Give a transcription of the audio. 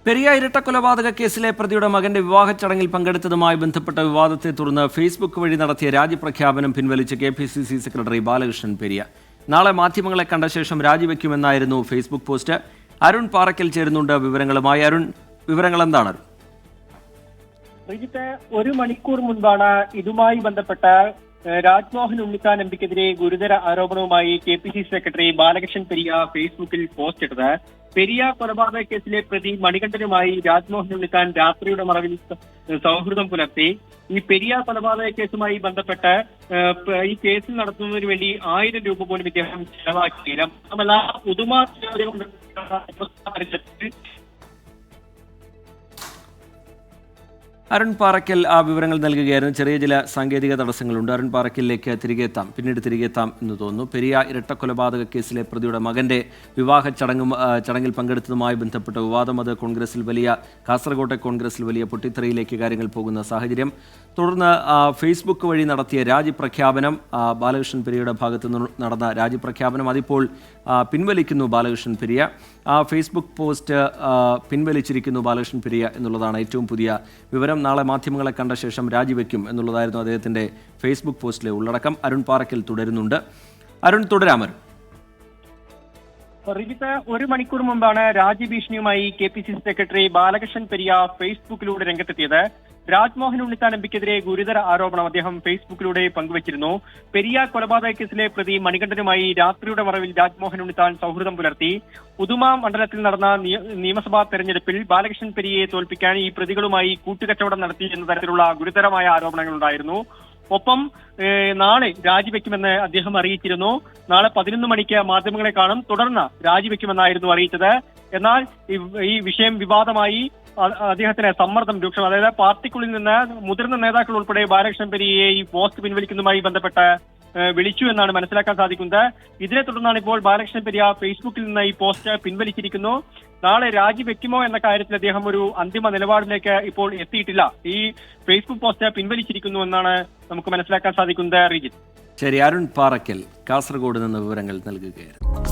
പെരിയ ഇരട്ടക്കൊലപാതക കേസിലെ പ്രതിയുടെ മകന്റെ വിവാഹ ചടങ്ങിൽ പങ്കെടുത്തതുമായി ബന്ധപ്പെട്ട വിവാദത്തെ തുടർന്ന് ഫേസ്ബുക്ക് വഴി നടത്തിയ രാജിപ്രഖ്യാപനം പിൻവലിച്ച് KPCC സെക്രട്ടറി ബാലകൃഷ്ണൻ പെരിയ. നാളെ മാധ്യമങ്ങളെ കണ്ട ശേഷം രാജിവെക്കുമെന്നായിരുന്നു ഫേസ്ബുക്ക് പോസ്റ്റ്. അരുൺ പാറയ്ക്കൽ ചേരുന്നുണ്ട് വിവരങ്ങളുമായി. അരുൺ, വിവരങ്ങൾ എന്താണ്? ഒരു മണിക്കൂർ മുൻപാണ് ഇതുമായി ബന്ധപ്പെട്ട രാജ്മോഹൻ ഉണ്ണിത്താൻ എംപിക്കെതിരെ ഗുരുതര ആരോപണവുമായി KPCC സെക്രട്ടറി ബാലകൃഷ്ണൻ പെരിയ ഫേസ്ബുക്കിൽ പോസ്റ്റ് ഇട്ടത്. പെരിയ കൊലപാതക കേസിലെ പ്രതി മണികണ്ഠനുമായി രാജ്മോഹൻ ഉണ്ണിത്താൻ രാത്രിയുടെ മറവിൽ സൗഹൃദം പുലർത്തി. ഈ പെരിയ കൊലപാതക കേസുമായി ബന്ധപ്പെട്ട് ഈ കേസിൽ നടത്തുന്നതിന് വേണ്ടി 1000 രൂപ പോലും ഇദ്ദേഹം ചെലവാക്കിയില്ല. മാത്രമല്ല ഉദുമ അരുൺ പാറയ്ക്കൽ ആ വിവരങ്ങൾ നൽകുകയായിരുന്നു. ചെറിയ ചില സാങ്കേതിക തടസ്സങ്ങളുണ്ട്. അരുൺ പാറയ്ക്കലിലേക്ക് പിന്നീട് തിരികെ എത്താം എന്ന് തോന്നുന്നു. പെരിയ ഇരട്ടക്കൊലപാതക കേസിലെ പ്രതിയുടെ മകന്റെ വിവാഹ ചടങ്ങിൽ പങ്കെടുത്തതുമായി ബന്ധപ്പെട്ട വിവാദം അത് കാസർകോട്ടെ കോൺഗ്രസിൽ വലിയ പൊട്ടിത്തെറിയിലേക്ക് കാര്യങ്ങൾ പോകുന്ന സാഹചര്യം. തുടർന്ന് ഫേസ്ബുക്ക് വഴി നടത്തിയ രാജിപ്രഖ്യാപനം, ബാലകൃഷ്ണൻ പെരിയയുടെ ഭാഗത്തു നിന്ന് നടന്ന രാജിപ്രഖ്യാപനം അതിപ്പോൾ പിൻവലിക്കുന്നു ബാലകൃഷ്ണൻ പെരിയ. ഫേസ്ബുക്ക് പോസ്റ്റ് പിൻവലിച്ചിരിക്കുന്നു ബാലകൃഷ്ണൻ പെരിയ എന്നുള്ളതാണ് ഏറ്റവും പുതിയ വിവരം. നാളെ മാധ്യമങ്ങളെ കണ്ട ശേഷം രാജിവെക്കും എന്നുള്ളതായിരുന്നു അദ്ദേഹത്തിന്റെ ഫേസ്ബുക്ക് പോസ്റ്റിലെ ഉള്ളടക്കം. അരുൺ പാറയ്ക്കൽ തുടരുന്നുണ്ട്. അരുൺ, തുടരാമരുൺ. ഒരു മണിക്കൂർ മുമ്പാണ് രാജ്യഭീഷണിയുമായി KPCC സെക്രട്ടറി ബാലകൃഷ്ണൻ പെരിയ ഫേസ്ബുക്കിലൂടെ രംഗത്തെത്തിയത്. രാജ്മോഹൻ ഉണ്ണിത്താൻ എംപിക്കെതിരെ ഗുരുതര ആരോപണം അദ്ദേഹം ഫേസ്ബുക്കിലൂടെ പങ്കുവച്ചിരുന്നു. പെരിയ കൊലപാതക കേസിലെ പ്രതി മണികണ്ഠനുമായി രാത്രിയുടെ മറവിൽ രാജ്മോഹൻ ഉണ്ണിത്താൻ സൗഹൃദം പുലർത്തി. ഉദുമ മണ്ഡലത്തിൽ നടന്ന നിയമസഭാ തെരഞ്ഞെടുപ്പിൽ ബാലകൃഷ്ണൻ പെരിയയെ തോൽപ്പിക്കാൻ ഈ പ്രതികളുമായി കൂട്ടുകച്ചവടം നടത്തി എന്ന തരത്തിലുള്ള ഗുരുതരമായ ആരോപണങ്ങൾ ഉണ്ടായിരുന്നു. ഒപ്പം നാളെ രാജിവെക്കുമെന്ന് അദ്ദേഹം അറിയിച്ചിരുന്നു. നാളെ 11 മണിക്ക് മാധ്യമങ്ങളെ കാണും, തുടർന്ന് രാജിവെക്കുമെന്നായിരുന്നു അറിയിച്ചത്. എന്നാൽ ഈ വിഷയം വിവാദമായി അദ്ദേഹത്തിന് സമ്മർദ്ദം രൂക്ഷം. അതായത് പാർട്ടിക്കുള്ളിൽ നിന്ന് മുതിർന്ന നേതാക്കൾ ഉൾപ്പെടെ ബാലകൃഷ്ണൻ പെരിയയെ ഈ പോസ്റ്റ് പിൻവലിക്കുന്നതുമായി ബന്ധപ്പെട്ട് വിളിച്ചു എന്നാണ് മനസ്സിലാക്കാൻ സാധിക്കുന്നത്. ഇതിനെ തുടർന്നാണ് ഇപ്പോൾ ബാലകൃഷ്ണൻ പെരിയ ഫേസ്ബുക്കിൽ നിന്ന് ഈ പോസ്റ്റ് പിൻവലിച്ചിരിക്കുന്നു. നാളെ രാജിവെക്കുമോ എന്ന കാര്യത്തിൽ അദ്ദേഹം ഒരു അന്തിമ നിലപാടിലേക്ക് ഇപ്പോൾ എത്തിയിട്ടില്ല. ഈ ഫേസ്ബുക്ക് പോസ്റ്റ് പിൻവലിച്ചിരിക്കുന്നു എന്നാണ് നമുക്ക് മനസ്സിലാക്കാൻ സാധിക്കുന്നത്. ശരി, അരുൺ പാറയ്ക്കൽ കാസർഗോഡ് നിന്ന് വിവരങ്ങൾ നൽകുകയായിരുന്നു.